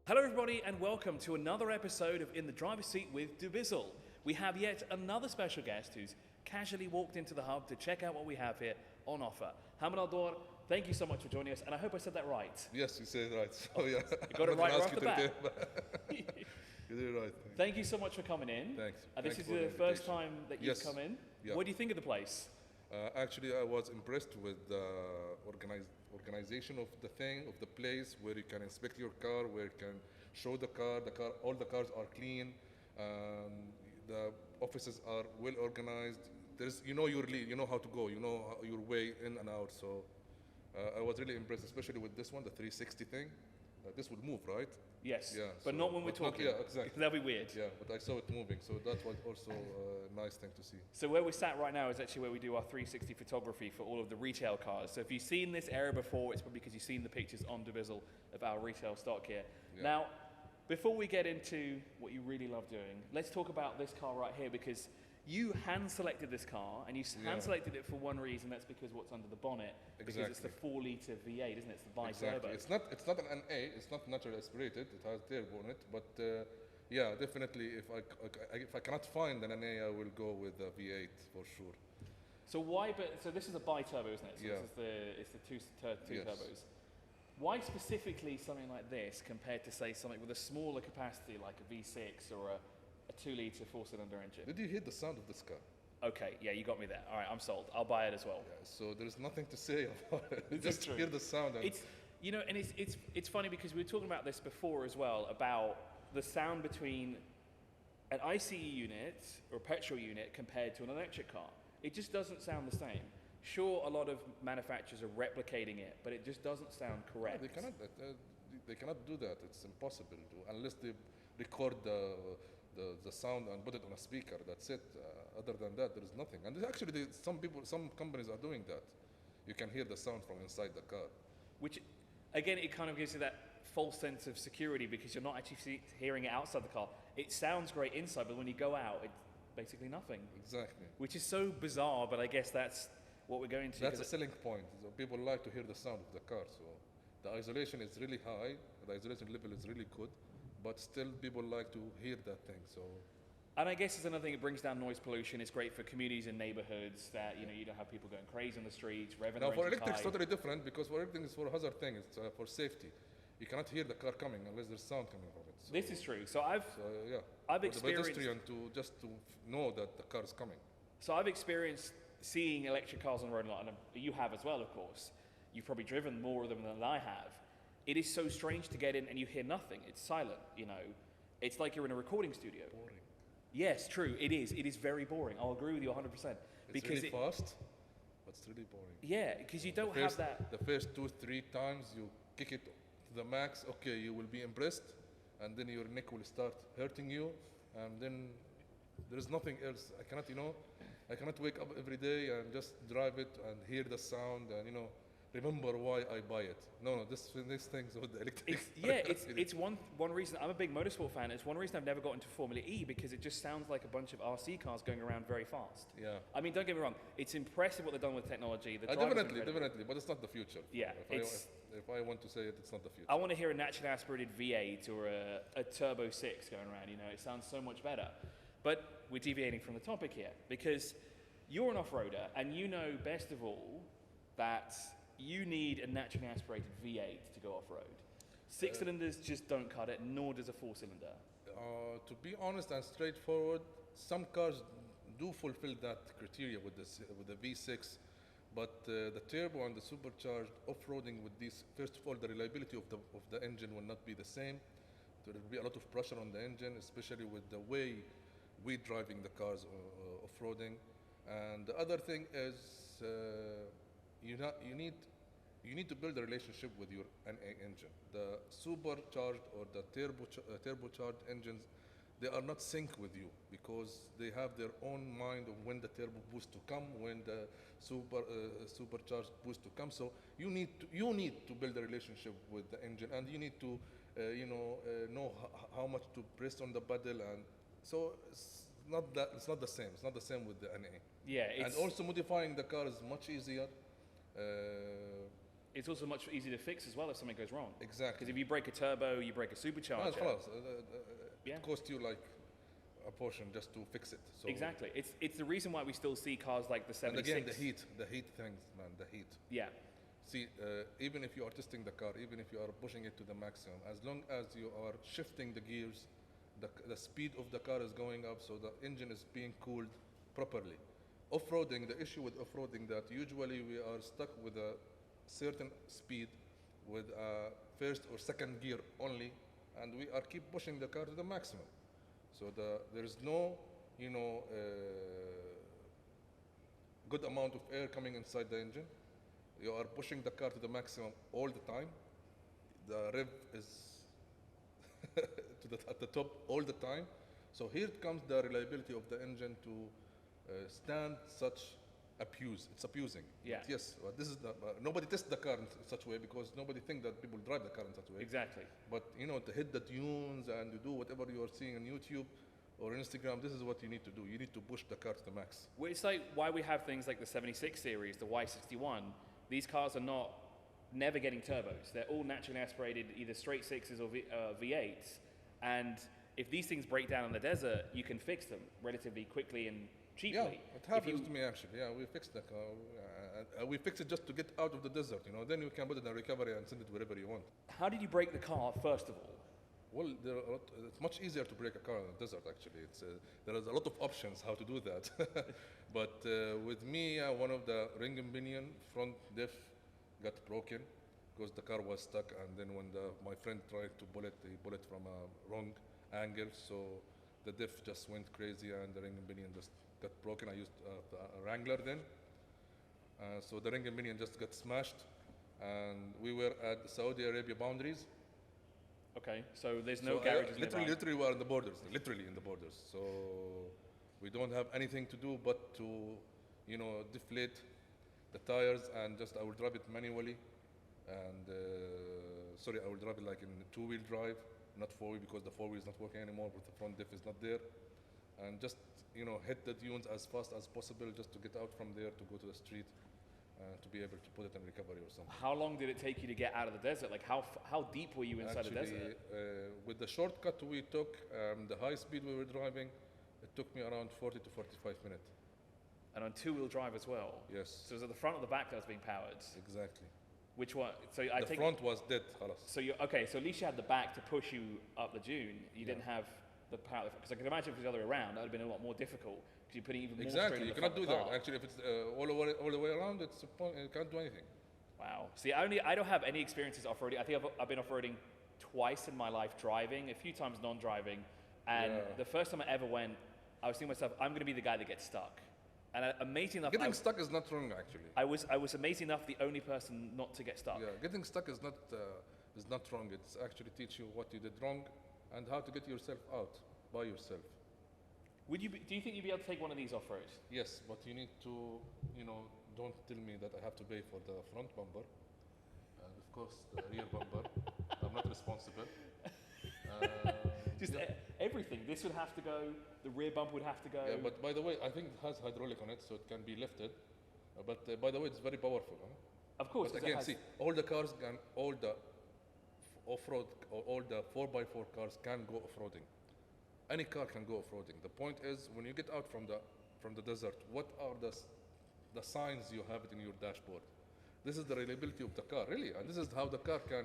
Hello everybody and welcome to another episode of In the Driver's Seat with dubizzle. We have yet another special guest who's casually walked into the hub to check out what we have here on offer. Hamed Al Daour, thank you so much for joining us, and I hope I said that right. Yes, you said it right. So yeah, You got it right off the bat. You did it right. Thank you so much for coming in. Thanks. This Thanks is for the the first invitation. time that you've Yes. come in. Yeah. What do you think of the place? Actually, I was impressed with the organization of the thing, of the place, where you can inspect your car, where you can show the car. All the cars are clean. The offices are well organized. You know your lead, you know how to go, you know your way in and out. So I was really impressed, especially with this one, the 360 thing. This would move, right? Yes, Yeah, but so- not when we're but not- talking. yeah, exactly. That'd be weird. Yeah, but I saw it moving, so that was also a nice thing to see. So where we're sat right now is actually where we do our 360 photography for all of the retail cars. So if you've seen this area before, it's probably because you've seen the pictures on dubizzle of our retail stock here. Yeah. Now, before we get into what you really love doing, let's talk about this car right here, because you hand-selected this car, and you Yeah. hand-selected it for one reason, that's because what's under the bonnet, because it's the Exactly. 4-litre V8, isn't it? It's the Exactly. bi-turbo. It's not an NA. It's not naturally aspirated. It has turbo on it. But yeah, definitely, if I cannot find an NA, I will go with the V8 for sure. So so this is a bi-turbo, isn't it? So Yeah. it's the two Yes. turbos. Why specifically something like this compared to, say, something with a smaller capacity like a V6 or a 2-litre 4-cylinder engine? Did you hear the sound of this car? Okay, yeah, you got me there. All right, I'm sold. I'll buy it as well. Yeah. So there is nothing to say about it. This is Just true. hear the sound. And It's and it's funny because we were talking about this before as well, about the sound between an ICE unit or a petrol unit compared to an electric car. It just doesn't sound the same. Sure, a lot of manufacturers are replicating it, but it just doesn't sound correct. they cannot do that. It's impossible to, unless they record the sound and put it on a speaker. That's it. Other than that, there is nothing. And actually, some companies are doing that. You can hear the sound from inside the car. Which, again, it kind of gives you that false sense of security because you're not actually hearing it outside the car. It sounds great inside, but when you go out, it's basically nothing. Exactly. Which is so bizarre, but I guess that's what we're going to. That's a selling point. So people like to hear the sound of the car. So the isolation is really high. The isolation level is really good, but still people like to hear that thing. So And I guess it's another thing, it brings down noise pollution. It's great for communities and neighborhoods that, you don't have people going crazy on the streets, revving now their for engines electric, it's high. totally different because for everything is for hazard thing. It's for safety. You cannot hear the car coming unless there's sound coming from it. So, This is true. So yeah. I've For the experienced, pedestrian to know that the car is coming. so I've experienced seeing electric cars on the road a lot, and you have as well, of course. You've probably driven more of them than I have. It is so strange to get in and you hear nothing. It's silent, It's like you're in a recording studio. Boring. Yes, true. It is. It is very boring. I'll agree with you 100%. It's Because really fast, but it's really boring. yeah, because you don't have that. The first 2-3 times you kick it to the max, okay, you will be impressed, and then your neck will start hurting you, and then there is nothing else. I cannot wake up every day and just drive it and hear the sound and remember why I buy it. No, these things with the electric. It's one reason I'm a big motorsport fan. It's one reason I've never got into Formula E because it just sounds like a bunch of RC cars going around very fast. Yeah. I mean, don't get me wrong. It's impressive what they've done with technology. The driving's incredible. Definitely, but it's not the future. Yeah, If I want to say it, it's not the future. I want to hear a naturally aspirated V8 or a Turbo 6 going around. It sounds so much better. But we're deviating from the topic here because you're an off-roader and you know best of all that you need a naturally aspirated V8 to go off-road. 6 cylinders just don't cut it, nor does a 4-cylinder. To be honest and straightforward, some cars do fulfill that criteria with the V6, but the turbo and the supercharged off-roading with these, first of all, the reliability of the engine will not be the same. There will be a lot of pressure on the engine, especially with the way we're driving the cars off-roading. And the other thing is you need to build a relationship with your NA engine. The supercharged or the turbocharged engines, they are not sync with you because they have their own mind of when the turbo boost to come, when the supercharged boost to come. So you need to build a relationship with the engine, and you need to know how much to press on the pedal, and so it's not the same. It's not the same with the NA. Yeah, and also modifying the car is much easier. It's also much easier to fix as well if something goes wrong. Exactly. Because if you break a turbo, you break a supercharger. It costs you like a portion just to fix it. So Exactly. It's the reason why we still see cars like the 76. And again, the heat things, man, the heat. Yeah. See, even if you are testing the car, even if you are pushing it to the maximum, as long as you are shifting the gears, the speed of the car is going up, so the engine is being cooled properly. Off-roading, the issue with off-roading that usually we are stuck with a certain speed with a first or second gear only, and we are keep pushing the car to the maximum. So there is no, good amount of air coming inside the engine. You are pushing the car to the maximum all the time. The rev is at the top all the time. So here comes the reliability of the engine to stand such abuse. It's abusing. Yeah. But yes, this is nobody tests the car in such way because nobody thinks that people drive the car in such way. Exactly. But to hit the tunes and to do whatever you are seeing on YouTube or Instagram, this is what you need to do. You need to push the car to the max. Well, it's like why we have things like the 76 series, the Y61. These cars are never getting turbos. They're all naturally aspirated, either straight sixes or V8s. And if these things break down in the desert, you can fix them relatively quickly and cheaply. Yeah, it happens to me actually. Yeah, we fixed the car. We fixed it just to get out of the desert. Then you can put it in recovery and send it wherever you want. How did you break the car, first of all? Well, it's much easier to break a car in the desert, actually. There is a lot of options how to do that. But with me, one of the ring and pinion front diff got broken because the car was stuck. And then when my friend tried to pull it, he pulled it from a wrong angle. So the diff just went crazy and the ring and pinion just got broken. I used a Wrangler then. So the ring and pinion just got smashed. And we were at the Saudi Arabia boundaries. Okay, so there's no garages nearby. Literally, we are in the borders. Literally in the borders. So we don't have anything to do but to, deflate the tires and I will drive it manually. And I will drive it like in two-wheel drive, not four-wheel because the four-wheel is not working anymore, but the front diff is not there. And just, hit the dunes as fast as possible just to get out from there to go to the street. To be able to put it in recovery or something. How long did it take you to get out of the desert? Like how deep were you inside the desert? With the shortcut we took, the high speed we were driving, it took me around 40 to 45 minutes. And on two-wheel drive as well? Yes. So it was at the front or the back that was being powered? Exactly. Which one? So the front was dead, خلاص. So so at least you had the back to push you up the dune. You didn't have the power, because I can imagine if it was the other way around, that would have been a lot more difficult. You're putting even more strain on you the cannot front do of the that. car. Actually, if it's all the way around, you can't do anything. Wow. See, I don't have any experiences off-roading. I think I've been off-roading twice in my life driving, a few times non-driving. And the first time I ever went, I was thinking to myself, I'm going to be the guy that gets stuck. And amazing enough, getting stuck is not wrong, actually. I was amazing enough the only person not to get stuck. Yeah, getting stuck is not wrong. It's actually teach you what you did wrong and how to get yourself out by yourself. Do you think you'd be able to take one of these off-road? Yes, but you need to, don't tell me that I have to pay for the front bumper. And of course, the rear bumper. I'm not responsible. Everything. This would have to go, the rear bumper would have to go. Yeah, but by the way, I think it has hydraulic on it, so it can be lifted. But by the way, it's very powerful. Huh? Of course. But again, see, all the cars all the off-road, or all the 4x4 cars can go off-roading. Any car can go off-roading. The point is, when you get out from the desert, what are the signs you have it in your dashboard? This is the reliability of the car, really, and this is how the car can,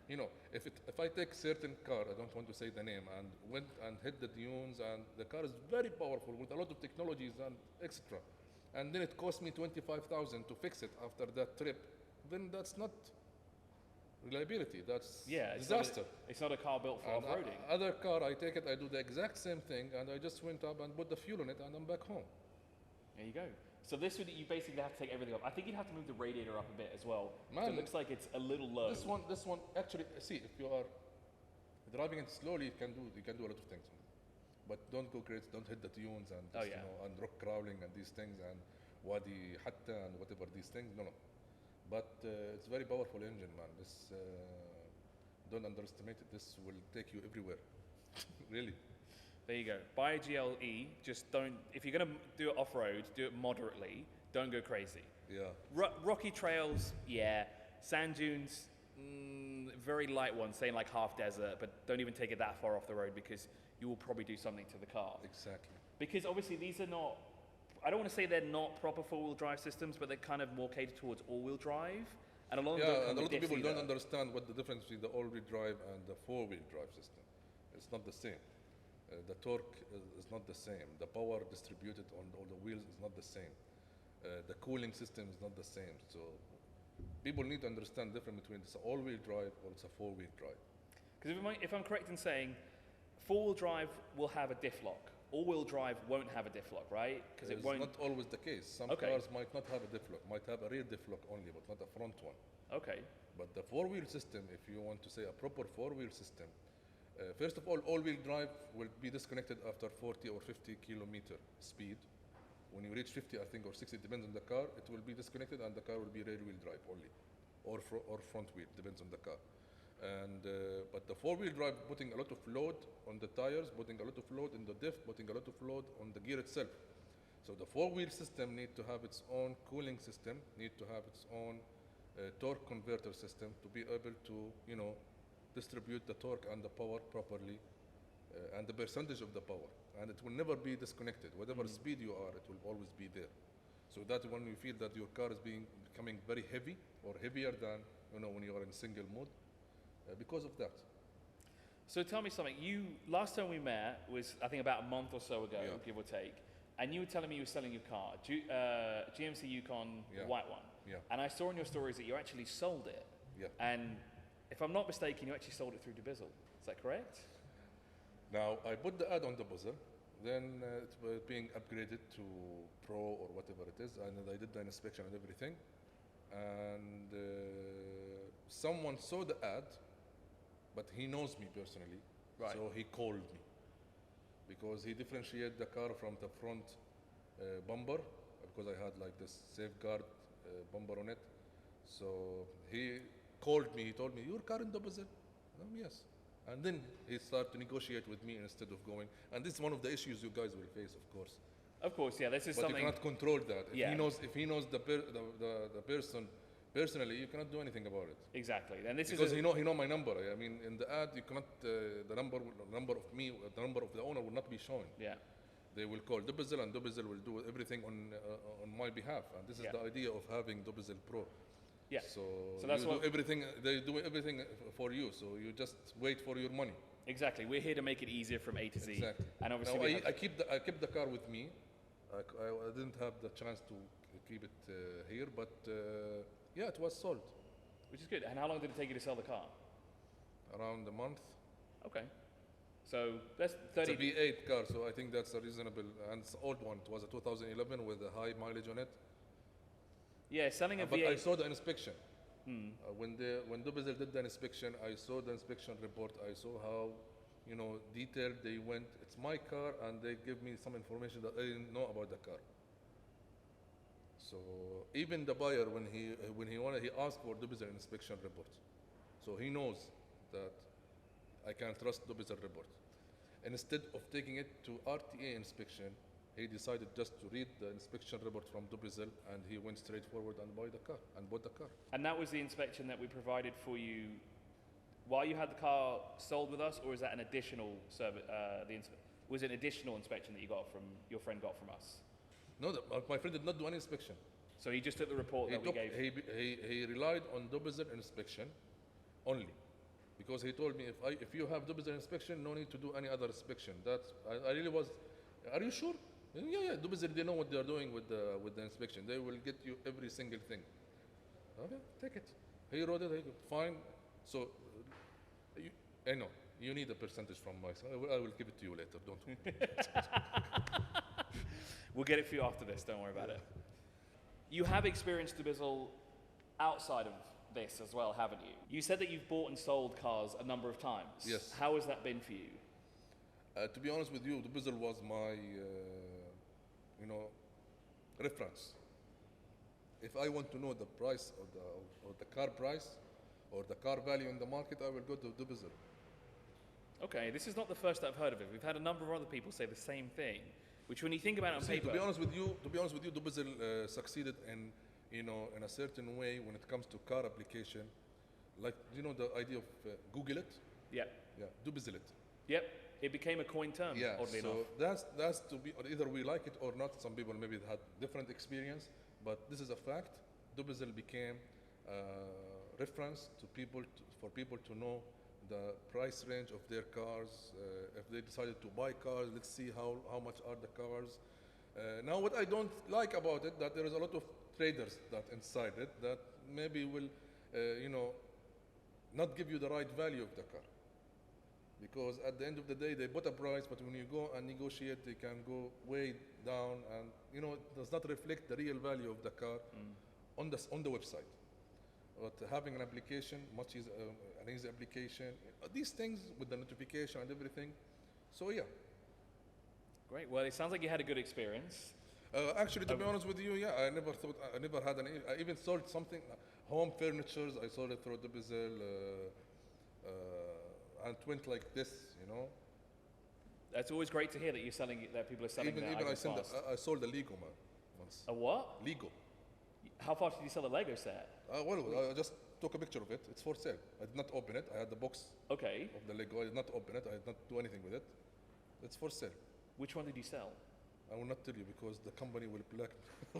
if I take certain car, I don't want to say the name, and went and hit the dunes, and the car is very powerful with a lot of technologies and etc. And then it cost me $25,000 to fix it after that trip. Then that's not reliability. That's disaster. It's not a car built for off-roading. Other car, I take it, I do the exact same thing, and I just went up and put the fuel in it, and I'm back home. There you go. So this would, you basically have to take everything off. I think you'd have to move the radiator up a bit as well. Man, so it looks like it's a little low. This one, actually, see, if you are driving it slowly, you can do a lot of things. But don't go crazy, don't hit the dunes and and rock crawling and these things and wadi hatta and whatever these things. No. But it's very powerful engine, man. This don't underestimate it. This will take you everywhere. Really. There you go. Buy a GLE. Just don't. If you're gonna do it off-road, do it moderately. Don't go crazy. Yeah. Rocky trails, yeah. Sand dunes, very light ones, saying like half desert, but don't even take it that far off the road because you will probably do something to the car. Exactly. Because obviously these are not, I don't want to say they're not proper four-wheel drive systems, but they're kind of more catered towards all-wheel drive. And a lot of them don't come and a with lot of people diffs don't either. understand what the difference between the all-wheel drive and the four-wheel drive system. It's not the same. The torque is not the same. The power distributed on all the wheels is not the same. The cooling system is not the same. So people need to understand the difference between it's an all-wheel drive or it's a four-wheel drive. Because if I'm correct in saying four-wheel drive will have a diff lock, all-wheel drive won't have a diff lock, right? Because it It's won't. not always the case. Some Okay. cars might not have a diff lock, might have a rear diff lock only, but not a front one. Okay. But the four-wheel system, if you want to say a proper four-wheel system, first of all-wheel drive will be disconnected after 40 or 50 kilometer speed. When you reach 50, I think, or 60, depends on the car, it will be disconnected and the car will be rear-wheel drive only, or front wheel, depends on the car. And but the four-wheel drive putting a lot of load on the tires, putting a lot of load in the diff, putting a lot of load on the gear itself. So the four-wheel system need to have its own cooling system, need to have its own torque converter system to be able to, distribute the torque and the power properly, and the percentage of the power. And it will never be disconnected. Whatever speed you are, it will always be there. So that when you feel that your car is becoming very heavy or heavier than, when you are in single mode, because of that. So tell me something. Last time we met was, I think, about a month or so ago, Yeah. give or take. And you were telling me you were selling your car, GMC Yukon, Yeah. white one. Yeah. And I saw in your stories that you actually sold it. Yeah. And if I'm not mistaken, you actually sold it through dubizzle. Is that correct? Now, I put the ad on the buzzer, then it was being upgraded to Pro or whatever it is, and I did the inspection and everything. And someone saw the ad, but he knows me personally, Right. so he called me. Because he differentiated the car from the front bumper, because I had like this safeguard bumper on it. So he called me, he told me, your car in the buzzer? Yes. And then he started to negotiate with me instead of going. And this is one of the issues you guys will face, of course. Of course, yeah. This is But something. you cannot control that. If Yeah. he knows the person personally, you cannot do anything about it. Exactly. And this Because is. he know my number. I mean, in the ad, you cannot the number of me, the number of the owner will not be shown. Yeah. They will call dubizzle, and dubizzle will do everything on my behalf. And this is Yeah. the idea of having dubizzle Pro. Yeah. So that's you what- do everything. They do everything for you. So you just wait for your money. Exactly. We're here to make it easier from A to Z. Exactly. And obviously, Now, we have- I kept the car with me. I didn't have the chance to keep it here, but yeah, it was sold which is good. And how long did it take you to sell the car? around a month. Okay. So that's It's 30. a V8 car, so I think that's a reasonable, and it's an old one. It was a 2011 with a high mileage on it. Yeah, selling a But V8. I saw the inspection. When dubizzle did the inspection, I saw the inspection report. I saw how, detailed they went. It's my car, and they give me some information that I didn't know about the car. So even the buyer, when he asked for dubizzle inspection report, so he knows that I can trust dubizzle report. Instead of taking it to RTA inspection, he decided just to read the inspection report from dubizzle, and he went straight forward and bought the car. And that was the inspection that we provided for you while you had the car sold with us, or is that an additional service? Was it an additional inspection that your friend got from us? No, my friend did not do any inspection. So he just took the report that we gave. He relied on dubizzle inspection only, because he told me if you have dubizzle inspection, no need to do any other inspection. I really was. Are you sure? Yeah. Dubizzle, they know what they are doing with the inspection. They will get you every single thing. Okay, take it. He wrote it. Fine. So, I know you need a percentage from my side. I will give it to you later. Don't worry. We'll get it for you after this. Don't worry about it. You have experienced dubizzle outside of this as well, haven't you? You said that you've bought and sold cars a number of times. Yes. How has that been for you? To be honest with you, dubizzle was my, reference. If I want to know the price or the car price or the car value in the market, I will go to dubizzle. Okay, this is not the first I've heard of it. We've had a number of other people say the same thing, which when you think about it on See, paper. to be honest with you, dubizzle succeeded in you know, in a certain way when it comes to car application, like, you know, the idea of Google it, Yep. yeah, dubizzle it. Yep. It became a coined term, Yeah, oddly so enough. that's to be, or either we like it or not. Some people maybe had different experience, but this is a fact. Dubizzle became reference to people, for people to know the price range of their cars. If they decided to buy cars, let's see how much are the cars. Now, what I don't like about it, that there is a lot of traders that inside it that maybe will, you know, not give you the right value of the car. Because at the end of the day, they put a price, but when you go and negotiate, they can go way down, and you know, it does not reflect the real value of the car on the website. But having an application, an easy application, these things with the notification and everything. So yeah. Great. Well, it sounds like you had a good experience. Actually, to be honest with you, yeah, I never had I even sold something, home furnitures. I sold it through dubizzle. And it went like this, you know. That's always great to hear that that people are selling Even their I items fast. sold a Lego man once. A what? Lego. How fast did you sell a Lego set? Well, I just took a picture of it. It's for sale. I did not open it. I had the box Okay. of the Lego. I did not open it. I did not do anything with it. It's for sale. Which one did you sell? I will not tell you because the company will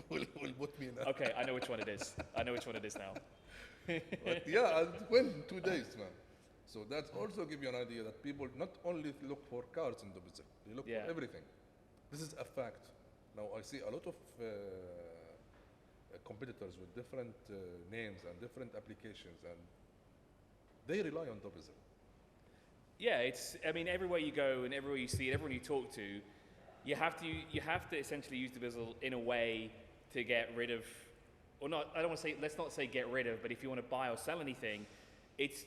will put me in. Okay, I know which one it is. I know which one it is now. But yeah, it went in 2 days, man. So that also give you an idea that people not only look for cars in dubizzle, they look Yeah. for everything. This is a fact. Now I see a lot of competitors with different names and different applications, and they rely on dubizzle. Yeah, I mean, everywhere you go and everywhere you see it, everyone you talk to, you have to essentially use dubizzle in a way to get rid of, or not. I don't want to say. Let's not say get rid of, but if you want to buy or sell anything, it's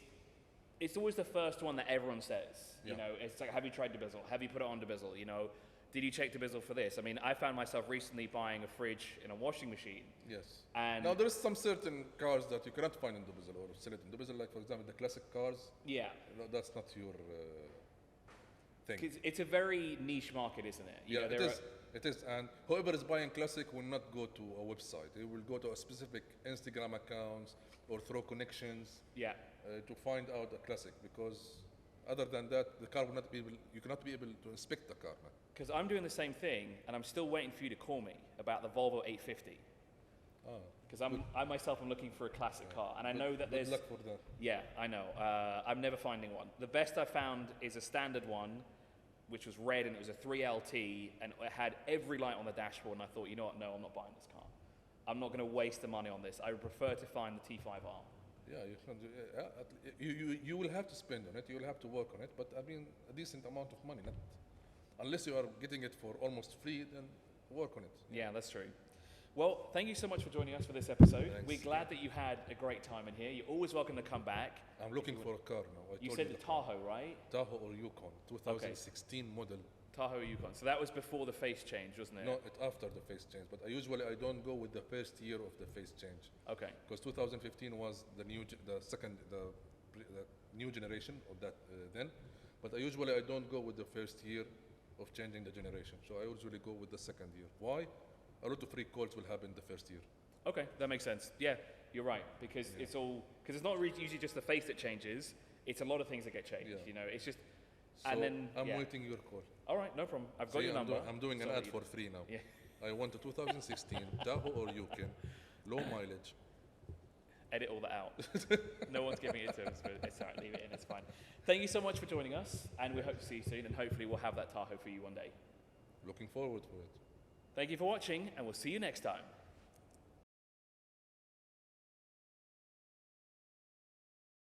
always the first one that everyone says. You know, it's like, have you tried dubizzle? Have you put it on dubizzle? You know, did you check dubizzle for this? I mean, I found myself recently buying a fridge and a washing machine. Yes. And now there is some certain cars that you cannot find in dubizzle or sell it in dubizzle, like for example the classic cars. Yeah. No, that's not your thing. 'Cause it's a very niche market, isn't it? You Yeah, know, it is. It is, and whoever is buying classic will not go to a website. They will go to a specific Instagram accounts or through connections. Yeah. To find out a classic, because other than that, the car will not be able. You cannot be able to inspect the car, man. Because I'm doing the same thing, and I'm still waiting for you to call me about the Volvo 850. Because I myself am looking for a classic car, and I know that there's. Good luck for that. Yeah, I know. I'm never finding one. The best I found is a standard one, which was red, and it was a 3LT, and it had every light on the dashboard. And I thought, you know what? No, I'm not buying this car. I'm not going to waste the money on this. I would prefer to find the T5R. Yeah, you can do. You will have to spend on it. You will have to work on it. But I mean, a decent amount of money, not unless you are getting it for almost free. Then work on it. Yeah, that's true. Well, thank you so much for joining us for this episode. Thanks. We're glad that you had a great time in here. You're always welcome to come back. I'm looking for a car now. You said the Tahoe, right? Tahoe or Yukon, 2016 model. Tahoe or Yukon. So that was before the face change, wasn't it? No, it's after the face change. But I don't go with the first year of the face change. Okay. Because 2015 was the new generation of that then. But I don't go with the first year of changing the generation. So I usually go with the second year. Why? A lot of recalls will happen the first year. Okay, that makes sense. Yeah, you're right. Because it's not usually just the face that changes. It's a lot of things that get changed. Yeah. You know, it's just. So and then I'm waiting your call. All right, no problem. I've got your number. I'm doing an ad for free now. Yeah. I want a 2016 Tahoe or Yukon, low mileage. Edit all that out. No one's giving it to us, but it's all right. Leave it in. It's fine. Thank you so much for joining us, and we hope to see you soon. And hopefully, we'll have that Tahoe for you one day. Looking forward to it. Thank you for watching, and we'll see you next time.